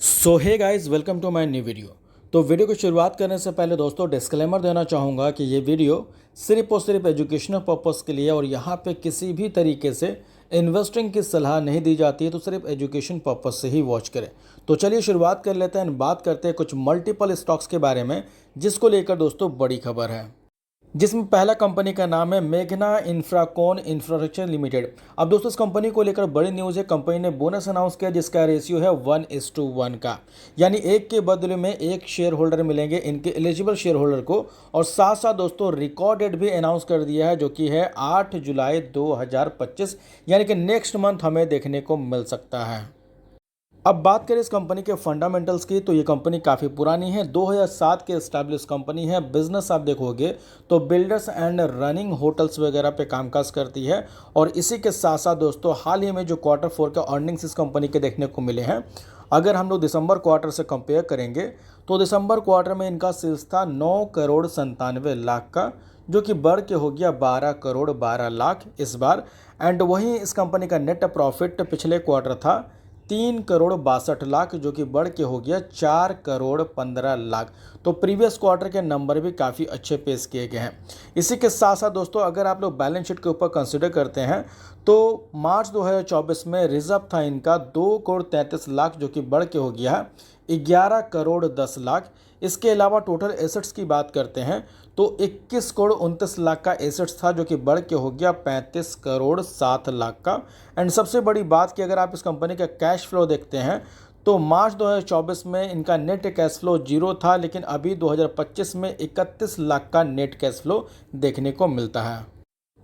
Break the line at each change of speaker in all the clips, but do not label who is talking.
So hey guys, welcome to my new video. तो video की शुरुआत करने से पहले दोस्तों डिस्क्लेमर देना चाहूँगा कि ये वीडियो सिर्फ और सिर्फ एजुकेशनल पर्पस के लिए और यहाँ पे किसी भी तरीके से इन्वेस्टिंग की सलाह नहीं दी जाती है, तो सिर्फ एजुकेशन पर्पस से ही वॉच करें। तो चलिए शुरुआत कर लेते हैं, बात करते हैं कुछ मल्टीपल स्टॉक्स के बारे में जिसको लेकर दोस्तों बड़ी खबर है, जिसमें पहला कंपनी का नाम है मेघना इंफ्राकॉन इंफ्रास्ट्रक्चर लिमिटेड। अब दोस्तों इस कंपनी को लेकर बड़ी न्यूज़ है। कंपनी ने बोनस अनाउंस किया जिसका रेशियो है 1:1 का, यानी एक के बदले में एक शेयर होल्डर मिलेंगे इनके एलिजिबल शेयर होल्डर को। और साथ साथ दोस्तों रिकॉर्ड डेट भी अनाउंस कर दिया है जो कि है 8 जुलाई 2025, यानी कि नेक्स्ट मंथ हमें देखने को मिल सकता है। अब बात करें इस कंपनी के फंडामेंटल्स की, तो ये कंपनी काफ़ी पुरानी है, 2007 के एस्टैब्लिश कंपनी है। बिजनेस आप देखोगे तो बिल्डर्स एंड रनिंग होटल्स वगैरह पे कामकाज करती है। और इसी के साथ साथ दोस्तों हाल ही में जो Q4 के अर्निंग्स इस कंपनी के देखने को मिले हैं, अगर हम लोग दिसंबर क्वार्टर से कंपेयर करेंगे तो दिसंबर क्वार्टर में इनका सेल्स था 9,97,00,000 का, जो कि बढ़ के हो गया 12,12,00,000 इस बार। एंड वहीं इस कंपनी का नेट प्रॉफिट पिछले क्वार्टर था 3,62,00,000, जो कि बढ़ के हो गया 4,15,00,000। तो प्रीवियस क्वार्टर के नंबर भी काफ़ी अच्छे पेश किए गए हैं। इसी के साथ साथ दोस्तों अगर आप लोग बैलेंस शीट के ऊपर कंसिडर करते हैं तो मार्च 2024 में रिजर्व था इनका 2,33,00,000, जो कि बढ़ के हो गया है 11,10,00,000। इसके अलावा टोटल एसेट्स की बात करते हैं तो 21,29,00,000 का एसेट्स था, जो कि बढ़ के हो गया 35,07,00,000 का। एंड सबसे बड़ी बात कि अगर आप इस कंपनी का कैश फ्लो देखते हैं तो मार्च 2024 में इनका नेट कैश फ्लो जीरो था, लेकिन अभी 2025 में 31,00,000 का नेट कैश फ्लो देखने को मिलता है।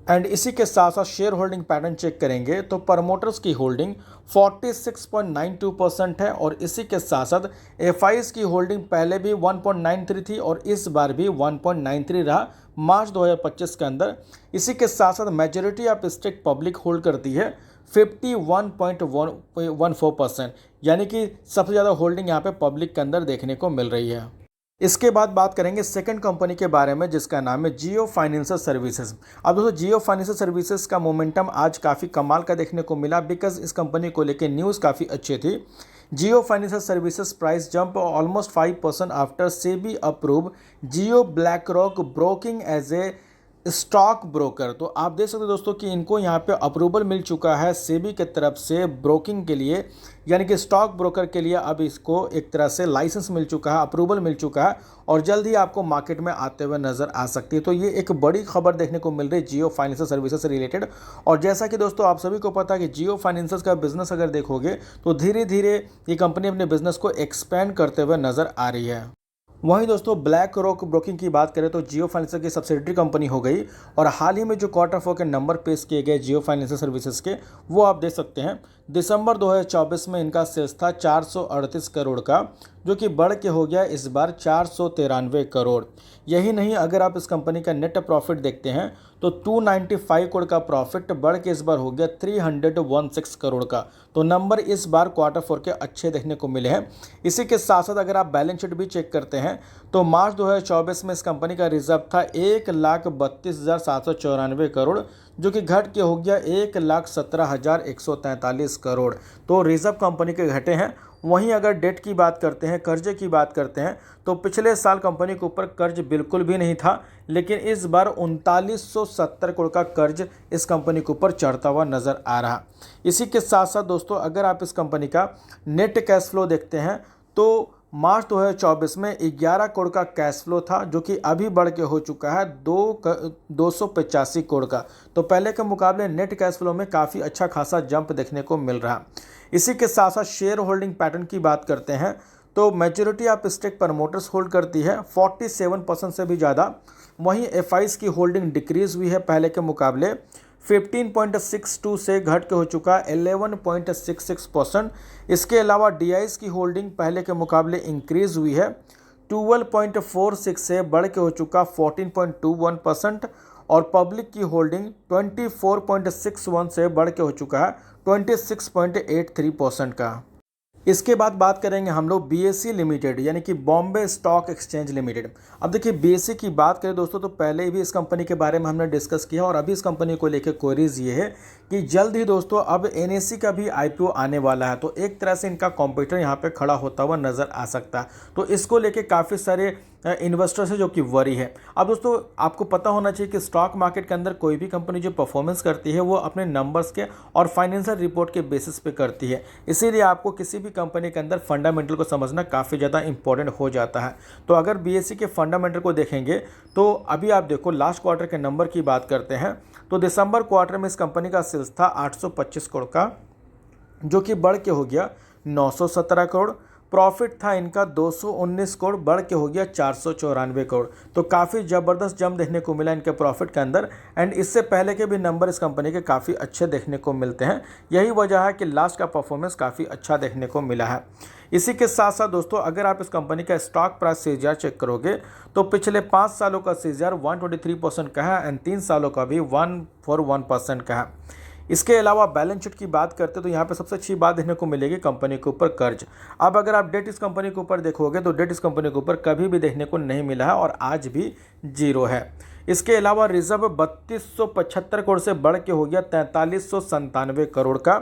एंड इसी के साथ साथ शेयर होल्डिंग पैटर्न चेक करेंगे तो प्रमोटर्स की होल्डिंग 46.92% है। और इसी के साथ साथ एफआईज की होल्डिंग पहले भी 1.93 थी और इस बार भी 1.93 रहा मार्च 2025 के अंदर। इसी के साथ साथ majority of stake public hold करती है 51.14%, यानी कि सबसे ज़्यादा होल्डिंग यहाँ पे पब्लिक के अंदर देखने को मिल रही है। इसके बाद बात करेंगे सेकंड कंपनी के बारे में जिसका नाम है जियो फाइनेंशियल सर्विसेज। अब दोस्तों जियो फाइनेंशियल सर्विसेज का मोमेंटम आज काफ़ी कमाल का देखने को मिला, बिकॉज इस कंपनी को लेकर न्यूज़ काफ़ी अच्छी थी। Jio financial services price jump almost 5% after SEBI approve Jio BlackRock broking as a stock broker. तो आप देख सकते हो दोस्तों कि इनको यहाँ पे अप्रूवल मिल चुका है सेबी की तरफ से ब्रोकिंग के लिए, यानी कि स्टॉक ब्रोकर के लिए अब इसको एक तरह से लाइसेंस मिल चुका है, अप्रूवल मिल चुका है और जल्द ही आपको मार्केट में आते हुए नजर आ सकती है। तो ये एक बड़ी खबर देखने को मिल रही है जियो फाइनेंशियल सर्विसेज से रिलेटेड। और जैसा कि दोस्तों आप सभी को पता है कि जियो फाइनेंशियल का बिजनेस अगर देखोगे तो धीरे धीरे ये कंपनी अपने बिजनेस को एक्सपेंड करते हुए नजर आ रही है। वहीं दोस्तों ब्लैक रॉक ब्रोकिंग की बात करें तो जियो फाइनेंशियल की सब्सिडरी कंपनी हो गई। और हाल ही में जो Q4 के नंबर पेश किए गए जियो फाइनेंशियल सर्विसेज के, वो आप देख सकते हैं दिसंबर 2024 में इनका सेल्स था 438 करोड़ का, जो कि बढ़ के हो गया इस बार 493 करोड़। यही नहीं, अगर आप इस कंपनी का नेट प्रॉफिट देखते हैं तो 295 करोड़ का प्रॉफिट बढ़ के इस बार हो गया 316 करोड़ का। तो नंबर इस बार Q4 के अच्छे देखने को मिले हैं। इसी के साथ साथ अगर आप बैलेंस शीट भी चेक करते हैं तो मार्च 2024 में इस कंपनी का रिजर्व था 1,32,794 करोड़, जो कि घट के हो गया 1,17,143 करोड़। तो रिजर्व कंपनी के घटे हैं। वहीं अगर डेट की बात करते हैं, कर्जे की बात करते हैं, तो पिछले साल कंपनी के ऊपर कर्ज बिल्कुल भी नहीं था, लेकिन इस बार 3970 करोड़ का कर्ज इस कंपनी के ऊपर चढ़ता हुआ नजर आ रहा। इसी के साथ साथ दोस्तों अगर आप इस कंपनी का नेट कैश फ्लो देखते हैं तो मार्च 2024 में 11 करोड़ का कैश फ्लो था, जो कि अभी बढ़ के हो चुका है 285 करोड़ का। तो पहले के मुकाबले नेट कैश फ्लो में काफ़ी अच्छा खासा जंप देखने को मिल रहा। इसी के साथ साथ शेयर होल्डिंग पैटर्न की बात करते हैं तो majority of stake promoters hold करती है 47% से भी ज़्यादा। वहीं एफआईज की होल्डिंग डिक्रीज हुई है पहले के मुकाबले 15.62 से घट के हो चुका 11.66%। इसके अलावा डीआईज की होल्डिंग पहले के मुकाबले इंक्रीज हुई है 12.46 से बढ़ के हो चुका 14.21%। और पब्लिक की होल्डिंग 24.61 से बढ़ के हो चुका है 26.83% का। इसके बाद बात करेंगे हम लोग बीएसई लिमिटेड यानी कि बॉम्बे स्टॉक एक्सचेंज लिमिटेड। अब देखिए बीएसई की बात करें दोस्तों तो पहले भी इस कंपनी के बारे में हमने डिस्कस किया और अभी इस कंपनी को लेकर क्वेरीज ये है कि जल्द ही दोस्तों अब एनएसई का भी आईपीओ आने वाला है, तो एक तरह से इनका कॉम्पिटिटर यहाँ पे खड़ा होता हुआ नजर आ सकता है। तो इसको लेके काफ़ी सारे इन्वेस्टर्स है जो कि वरी है। अब दोस्तों आपको पता होना चाहिए कि स्टॉक मार्केट के अंदर कोई भी कंपनी जो परफॉर्मेंस करती है वो अपने नंबर्स के और फाइनेंशियल रिपोर्ट के बेसिस पे करती है, इसीलिए आपको किसी भी कंपनी के अंदर फंडामेंटल को समझना काफ़ी ज़्यादा इंपॉर्टेंट हो जाता है। तो अगर बीएसई के फंडामेंटल को देखेंगे तो अभी आप देखो लास्ट क्वार्टर के नंबर की बात करते हैं तो दिसंबर क्वार्टर में इस कंपनी का सेल्स था 825 करोड़ का, जो कि बढ़ के हो गया 917 करोड़। प्रॉफिट था इनका 219 करोड़, बढ़ के हो गया 494 करोड़। तो काफ़ी ज़बरदस्त जंप देखने को मिला इनके प्रॉफिट के अंदर। एंड इससे पहले के भी नंबर इस कंपनी के काफ़ी अच्छे देखने को मिलते हैं, यही वजह है कि लास्ट का परफॉर्मेंस काफ़ी अच्छा देखने को मिला है। इसी के साथ साथ दोस्तों अगर आप इस कंपनी का स्टॉक प्राइस सीजीआर चेक करोगे तो पिछले 5 सालों का सीजीआर 123% का है एंड 3 सालों का भी 141% का है। इसके अलावा बैलेंस शीट की बात करते तो यहाँ पे सबसे अच्छी बात देखने को मिलेगी कंपनी के ऊपर कर्ज। अब अगर आप डेट इस कंपनी के ऊपर देखोगे तो डेट इस कंपनी के ऊपर कभी भी देखने को नहीं मिला है और आज भी जीरो है। इसके अलावा रिजर्व 3275 करोड़ से बढ़ के हो गया 4397 करोड़ का।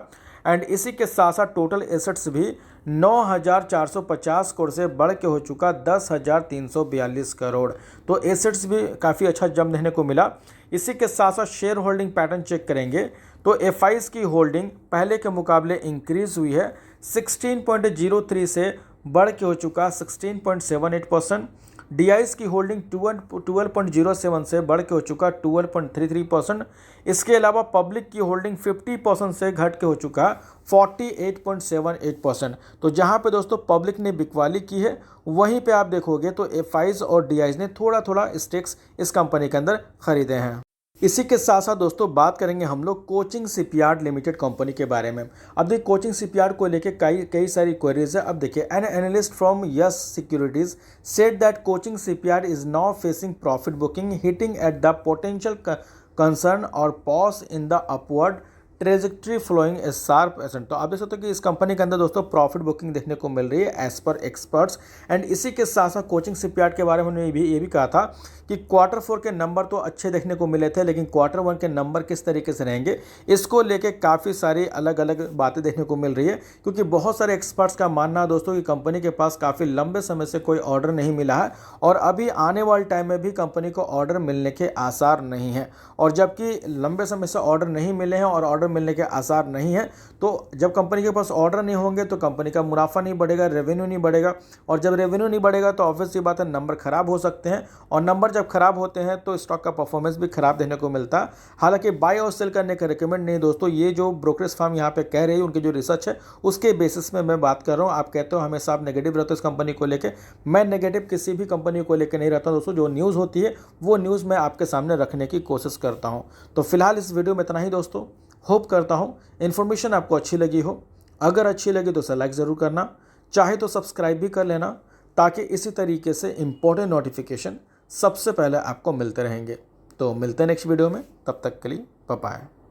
एंड इसी के साथ साथ टोटल एसेट्स भी 9450 करोड़ से बढ़ के हो चुका 10342 करोड़। तो एसेट्स भी काफ़ी अच्छा जंप देखने को मिला। इसी के साथ साथ शेयर होल्डिंग पैटर्न चेक करेंगे तो एफआईज की होल्डिंग पहले के मुकाबले इंक्रीज हुई है 16.03 से बढ़ के हो चुका 16.78%। डीआईज की होल्डिंग 12.07 से बढ़ के हो चुका 12.33%। इसके अलावा पब्लिक की होल्डिंग 50% से घट के हो चुका 48.78%। तो जहां पे दोस्तों पब्लिक ने बिकवाली की है वहीं पे आप देखोगे तो एफआईज और डीआईज ने थोड़ा थोड़ा स्टेक्स इस कंपनी के अंदर खरीदे हैं। इसी के साथ साथ दोस्तों बात करेंगे हम लोग कोचिंग शिपयार्ड लिमिटेड कंपनी के बारे में। अब देखिए कोचिंग शिपयार्ड को लेके कई सारी क्वेरीज है। अब देखिए an analyst from Yes Securities said that Cochin shipyard is now facing profit booking hitting at the potential concern और pause in the upward trajectory flowing a sharp ascent. तो आप देख सकते हो कि इस कंपनी के अंदर दोस्तों प्रॉफिट बुकिंग देखने को मिल रही है एज पर एक्सपर्ट्स। एंड इसी के साथ साथ कोचिंग शिपयार्ड के बारे में उन्होंने ये भी कहा था कि क्वार्टर 4 के नंबर तो अच्छे देखने को मिले थे, लेकिन क्वार्टर 1 के नंबर किस तरीके से रहेंगे इसको लेके काफ़ी सारी अलग अलग बातें देखने को मिल रही है, क्योंकि बहुत सारे एक्सपर्ट्स का मानना है दोस्तों कि कंपनी के पास काफ़ी लंबे समय से कोई ऑर्डर नहीं मिला है और अभी आने वाले टाइम में भी कंपनी को ऑर्डर मिलने के आसार नहीं है। और जबकि लंबे समय से ऑर्डर नहीं मिले हैं और ऑर्डर मिलने के आसार नहीं है, तो जब कंपनी के पास ऑर्डर नहीं होंगे तो कंपनी का मुनाफा नहीं बढ़ेगा, रेवेन्यू नहीं बढ़ेगा, और जब रेवेन्यू नहीं बढ़ेगा तो ऑब्वियस सी बात है नंबर खराब हो सकते हैं, और नंबर जब खराब होते हैं तो स्टॉक का परफॉर्मेंस भी खराब देखने को मिलता है। हालांकि बाय और सेल करने का रिकमेंड नहीं दोस्तों, ये जो ब्रोकरेज फर्म यहाँ पे कह रही है उनकी जो रिसर्च है उसके बेसिस में मैं बात कर रहा हूँ। आप कहते हो हमेशा आप नेगेटिव रहते हो इस कंपनी को लेकर, मैं नेगेटिव किसी भी कंपनी को लेकर नहीं रहता दोस्तों। जो न्यूज़ होती है वो न्यूज़ मैं आपके सामने रखने की कोशिश करता हूँ। तो फिलहाल इस वीडियो में इतना ही दोस्तों। होप करता हूँ इन्फॉर्मेशन आपको अच्छी लगी हो। अगर अच्छी लगी तो उसे लाइक ज़रूर करना, चाहे तो सब्सक्राइब भी कर लेना, ताकि इसी तरीके से इम्पोर्टेंट नोटिफिकेशन सबसे पहले आपको मिलते रहेंगे। तो मिलते हैं नेक्स्ट वीडियो में, तब तक के लिए बाय बाय।